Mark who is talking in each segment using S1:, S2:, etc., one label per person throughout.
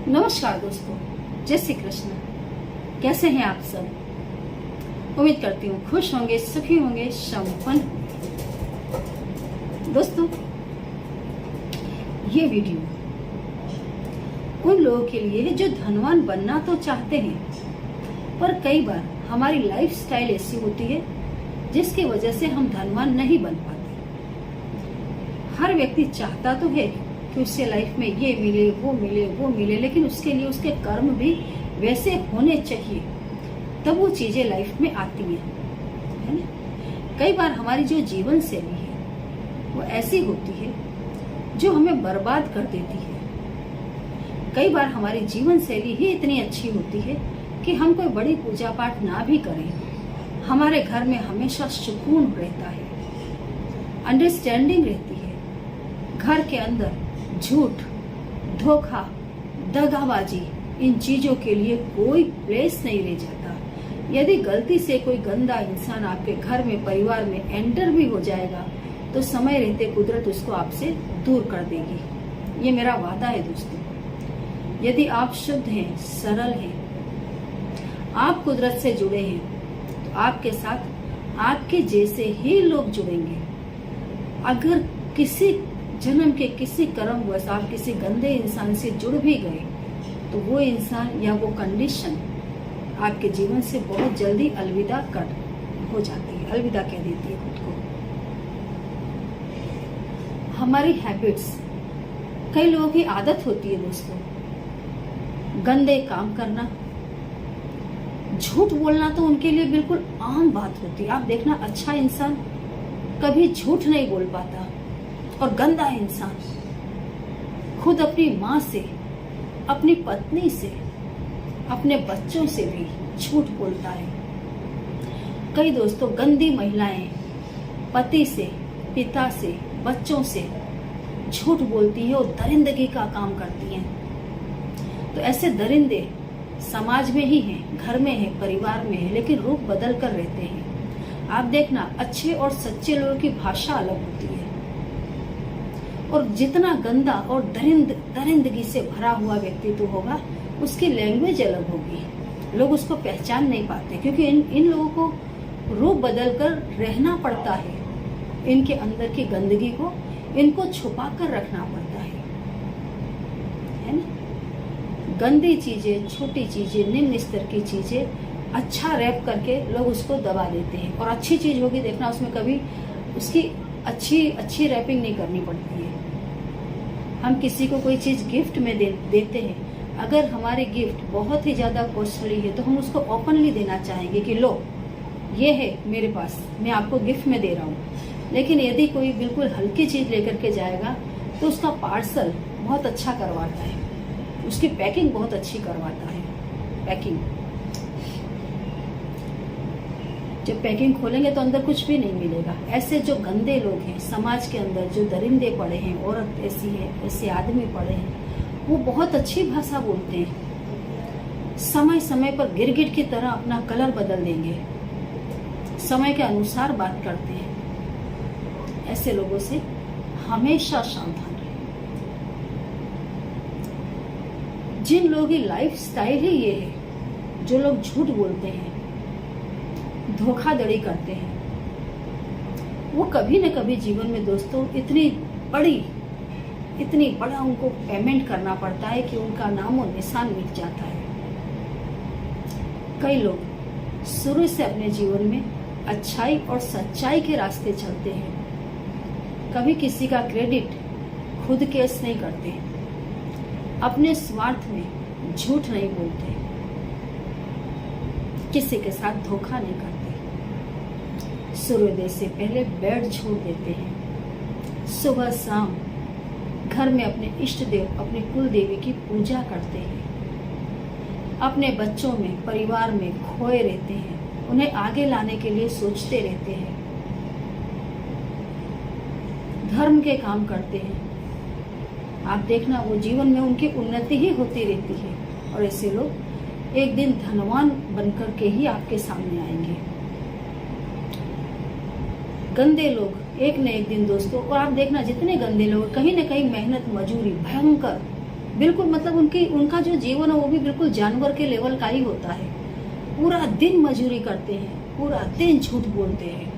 S1: नमस्कार दोस्तों, जय श्री कृष्ण। कैसे हैं आप सब? उम्मीद करती हूँ खुश होंगे, सुखी होंगे, संपन्न होंगे। दोस्तों, ये वीडियो उन लोगों के लिए है जो धनवान बनना तो चाहते हैं, पर कई बार हमारी लाइफस्टाइल ऐसी होती है जिसकी वजह से हम धनवान नहीं बन पाते। हर व्यक्ति चाहता तो है कि उससे लाइफ में ये मिले, वो मिले, वो मिले, लेकिन उसके लिए उसके कर्म भी वैसे होने चाहिए, तब वो चीजें लाइफ में आती हैं, है ना। कई बार हमारी जो जीवन शैली है वो ऐसी होती है जो हमें बर्बाद कर देती है। कई बार हमारी जीवन शैली ही इतनी अच्छी होती है कि हम कोई बड़ी पूजा पाठ ना भी करें, हमारे घर में हमेशा सुकून रहता है, अंडरस्टैंडिंग रहती है। घर के अंदर झूठ, धोखा, दगाबाजी, इन चीजों के लिए कोई प्लेस नहीं रह जाता। यदि गलती से कोई गंदा इंसान आपके घर में, परिवार में एंटर भी हो जाएगा तो समय रहते कुदरत उसको आपसे दूर कर देगी। ये मेरा वादा है दोस्तों। यदि आप शुद्ध हैं, सरल हैं, आप कुदरत से जुड़े हैं, तो आपके साथ आपके जैसे ही लोग जुड़ेंगे। अगर किसी जन्म के किसी कर्मवश आप किसी गंदे इंसान से जुड़ भी गए तो वो इंसान या वो कंडीशन आपके जीवन से बहुत जल्दी अलविदा कर हो जाती है, अलविदा कह देती है खुद को। हमारी हैबिट्स, कई लोगों की आदत होती है दोस्तों, गंदे काम करना, झूठ बोलना तो उनके लिए बिल्कुल आम बात होती है। आप देखना, अच्छा इंसान कभी झूठ नहीं बोल पाता, और गंदा इंसान खुद अपनी माँ से, अपनी पत्नी से, अपने बच्चों से भी झूठ बोलता है। कई दोस्तों, गंदी महिलाएं पति से, पिता से, बच्चों से झूठ बोलती हैं और दरिंदगी का काम करती हैं। तो ऐसे दरिंदे समाज में ही हैं, घर में हैं, परिवार में हैं, लेकिन रूप बदल कर रहते हैं। आप देखना, अच्छे और सच्चे लोगों की भाषा अलग होती है, और जितना गंदा और दरिंदगी से भरा हुआ व्यक्तित्व होगा उसकी लैंग्वेज अलग होगी। लोग उसको पहचान नहीं पाते, क्योंकि इन लोगों को रूप बदल कर रहना पड़ता है। इनके अंदर की गंदगी को इनको छुपा कर रखना पड़ता है ना। गंदी चीजें, छोटी चीजें, निम्न स्तर की चीजें अच्छा रैप करके लोग उसको दबा देते हैं, और अच्छी चीज होगी, देखना उसमें कभी उसकी अच्छी रैपिंग नहीं करनी पड़ती है। हम किसी को कोई चीज गिफ्ट में देते हैं, अगर हमारी गिफ्ट बहुत ही ज्यादा कॉस्टली है तो हम उसको ओपनली देना चाहेंगे कि लो, ये है मेरे पास, मैं आपको गिफ्ट में दे रहा हूँ। लेकिन यदि कोई बिल्कुल हल्की चीज लेकर के जाएगा तो उसका पार्सल बहुत अच्छा करवाता है, उसकी पैकिंग बहुत अच्छी करवाता है। पैकिंग, जब पैकिंग खोलेंगे तो अंदर कुछ भी नहीं मिलेगा। ऐसे जो गंदे लोग हैं समाज के अंदर, जो दरिंदे पड़े हैं, औरत ऐसी है, ऐसे आदमी पड़े हैं, वो बहुत अच्छी भाषा बोलते हैं, समय समय पर गिरगिट की तरह अपना कलर बदल देंगे, समय के अनुसार बात करते हैं। ऐसे लोगों से हमेशा सावधान रहें। जिन लोगों की लाइफ स्टाइल ही ये है, जो लोग झूठ बोलते हैं, धोखाधड़ी करते हैं, वो कभी न कभी जीवन में दोस्तों इतनी बड़ा उनको पेमेंट करना पड़ता है कि उनका नामो निशान मिट जाता है। कई लोग शुरू से अपने जीवन में अच्छाई और सच्चाई के रास्ते चलते हैं, कभी किसी का क्रेडिट खुद केस नहीं करते, अपने स्वार्थ में झूठ नहीं बोलते, किसी के साथ धोखा नहीं करते, सूर्योदय से पहले बेड छोड़ देते हैं, सुबह शाम घर में अपने इष्ट देव, अपने कुल देवी की पूजा करते हैं, अपने बच्चों में, परिवार में खोए रहते हैं, उन्हें आगे लाने के लिए सोचते रहते हैं, धर्म के काम करते हैं। आप देखना, वो जीवन में उनकी उन्नति ही होती रहती है, और ऐसे लोग एक दिन धनवान बनकर के ही आपके सामने आएंगे। गंदे लोग एक न एक दिन दोस्तों, और आप देखना जितने गंदे लोग, कहीं न कहीं मेहनत मजूरी भयंकर बिल्कुल मतलब उनका जो जीवन है वो भी बिल्कुल जानवर के लेवल का ही होता है। पूरा दिन मजदूरी करते हैं, पूरा दिन झूठ बोलते हैं।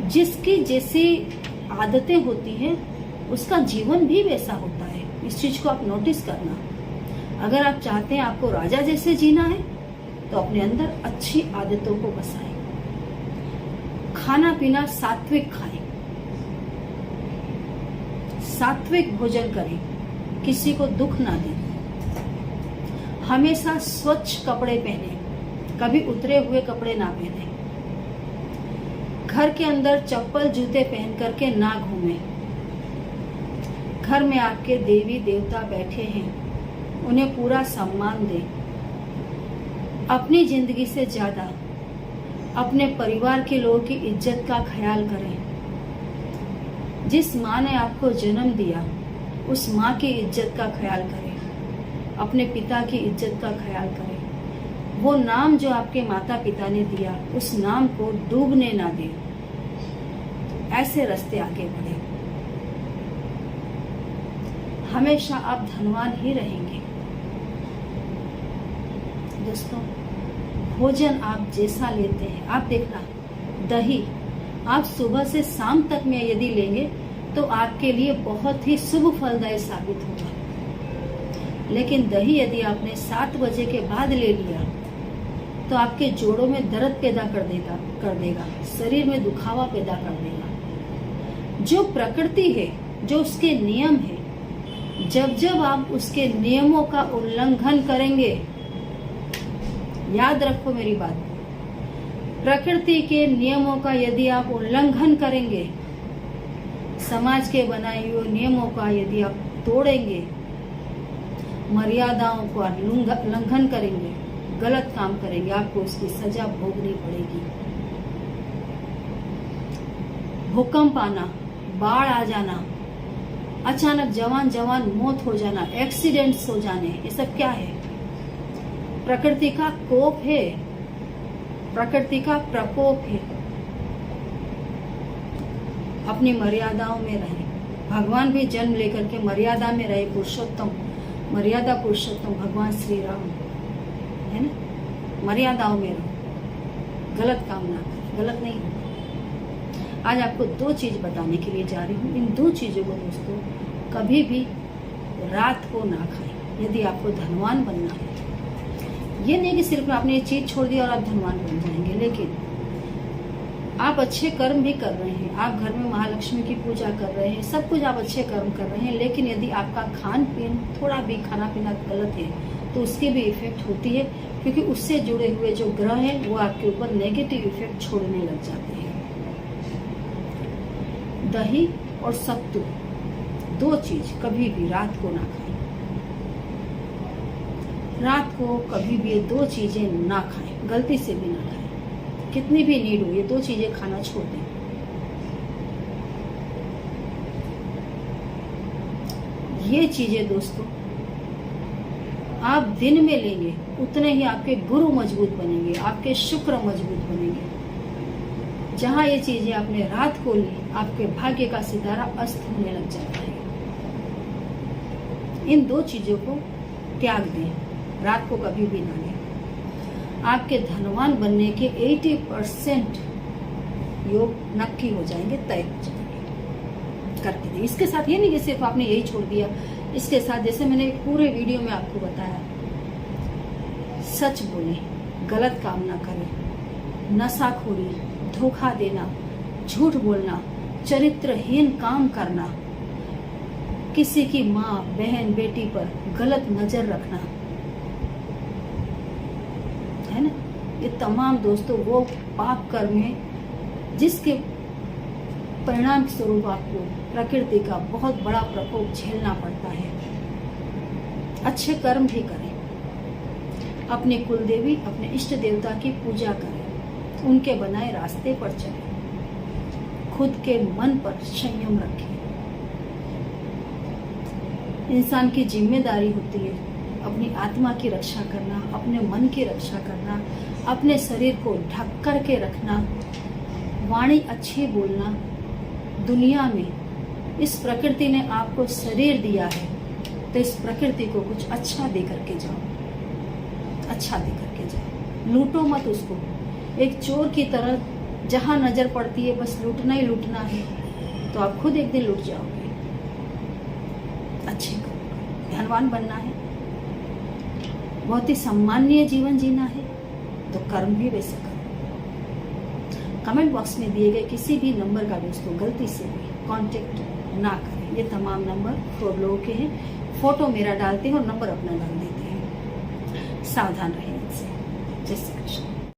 S1: जिसकी जैसी आदतें होती हैं उसका जीवन भी वैसा होता है। इस चीज को आप नोटिस करना। अगर आप चाहते हैं आपको राजा जैसे जीना है तो अपने अंदर अच्छी आदतों को बसाएं। खाना पीना सात्विक खाएं, सात्विक भोजन करें, किसी को दुख ना दें। हमेशा स्वच्छ कपड़े पहने, कभी उतरे हुए कपड़े ना पहने। घर के अंदर चप्पल जूते पहन करके ना घूमें। घर में आपके देवी देवता बैठे हैं, उन्हें पूरा सम्मान दें। अपनी जिंदगी से ज्यादा अपने परिवार के लोगों की इज्जत का ख्याल करें। जिस माँ ने आपको जन्म दिया उस माँ की इज्जत का ख्याल करें। अपने पिता की इज्जत का ख्याल करें। वो नाम जो आपके माता पिता ने दिया उस नाम को डूबने ना दें। ऐसे रास्ते आगे बढ़े। हमेशा आप धनवान ही रहेंगे। दोस्तों, भोजन आप जैसा लेते हैं, आप देखना, दही आप सुबह से शाम तक में यदि लेंगे तो आपके लिए बहुत ही शुभ फलदायी साबित होगा। लेकिन दही यदि आपने 7 बजे के बाद ले लिया तो आपके जोड़ों में दर्द पैदा कर देगा, शरीर में दुखावा पैदा कर देगा। जो प्रकृति है, जो उसके नियम है, जब आप उसके नियमों का उल्लंघन करेंगे, याद रखो मेरी बात, प्रकृति के नियमों का यदि आप उल्लंघन करेंगे, समाज के बनाए हुए नियमों का यदि आप तोड़ेंगे, मर्यादाओं का उल्लंघन करेंगे, गलत काम करेंगे, आपको उसकी सजा भोगनी पड़ेगी। भूकंप आना, बाढ़ आ जाना, अचानक जवान मौत हो जाना, एक्सीडेंट्स हो जाने, ये सब क्या है? प्रकृति का कोप है, प्रकृति का प्रकोप है। अपनी मर्यादाओं में रहे। भगवान भी जन्म लेकर के मर्यादा में रहे। पुरुषोत्तम, मर्यादा पुरुषोत्तम भगवान श्री राम है ना। मर्यादाओं में रहो, गलत काम ना करो, गलत नहीं होगा। आज आपको 2 चीज बताने के लिए जा रही हूँ। इन 2 चीजों को दोस्तों कभी भी रात को ना खाएं यदि आपको धनवान बनना है। ये नहीं कि सिर्फ आपने ये चीज छोड़ दी और आप धनवान बन जाएंगे, लेकिन आप अच्छे कर्म भी कर रहे हैं, आप घर में महालक्ष्मी की पूजा कर रहे हैं, सब कुछ आप अच्छे कर्म कर रहे हैं, लेकिन यदि आपका खान पीन थोड़ा भी खाना पीना गलत है तो उसकी भी इफेक्ट होती है, क्योंकि उससे जुड़े हुए जो ग्रह हैं वो आपके ऊपर नेगेटिव इफेक्ट छोड़ने लग जाते हैं। दही और सत्तू 2 चीज कभी भी रात को ना खाएं। रात को कभी भी ये 2 चीजें ना खाएं, गलती से भी ना खाएं। कितनी भी नीड हो, ये 2 चीजें खाना छोड़ दें। ये चीजें दोस्तों आप दिन में लेंगे उतने ही आपके गुरु मजबूत बनेंगे, आपके शुक्र मजबूत बनेंगे। जहां ये चीजें आपने रात को ली, आपके भाग्य का सितारा अस्त होने लग जाता है। इन 2 चीजों को त्याग दें, रात को कभी भी ना लें। आपके धनवान बनने के 80% योग नक्की हो जाएंगे, तय हो जाएंगे। करके दें। इसके साथ ये नहीं कि सिर्फ आपने यही छोड़ दिया, इसके साथ जैसे मैंने पूरे वीडियो में आपको बताया, सच बोलें, गलत काम ना करें, नशाखोरी, धोखा देना, झूठ बोलना, चरित्रहीन काम करना, किसी की माँ बहन बेटी पर गलत नजर रखना, है ना, ये तमाम दोस्तों वो पाप कर्म है जिसके परिणाम स्वरूप आपको प्रकृति का बहुत बड़ा प्रकोप झेलना पड़ता है। अच्छे कर्म भी करें, अपने कुल देवी अपने इष्ट देवता की पूजा करें, उनके बनाए रास्ते पर चलें, खुद के मन पर संयम रखें। इंसान की जिम्मेदारी होती है अपनी आत्मा की रक्षा करना, अपने मन की रक्षा करना, अपने शरीर को ढक कर के रखना, वाणी अच्छी बोलना। दुनिया में इस प्रकृति ने आपको शरीर दिया है, तो इस प्रकृति को कुछ अच्छा दे करके जाओ, अच्छा दे करके जाओ। लूटो मत उसको। एक चोर की तरह जहां नजर पड़ती है बस लूटना ही लूटना है, तो आप खुद एक दिन लूट जाओगे। अच्छे करो, धनवान बनना है, बहुत ही सम्माननीय जीवन जीना है, तो कर्म भी वैसे करो। कमेंट बॉक्स में दिए गए किसी भी नंबर का दोस्तों गलती से भी कांटेक्ट ना करें। ये तमाम नंबर फ्रॉड लोगों के हैं, फोटो मेरा डालते हैं और नंबर अपना डाल देते हैं। सावधान रहें इनसे। जय श्री कृष्ण।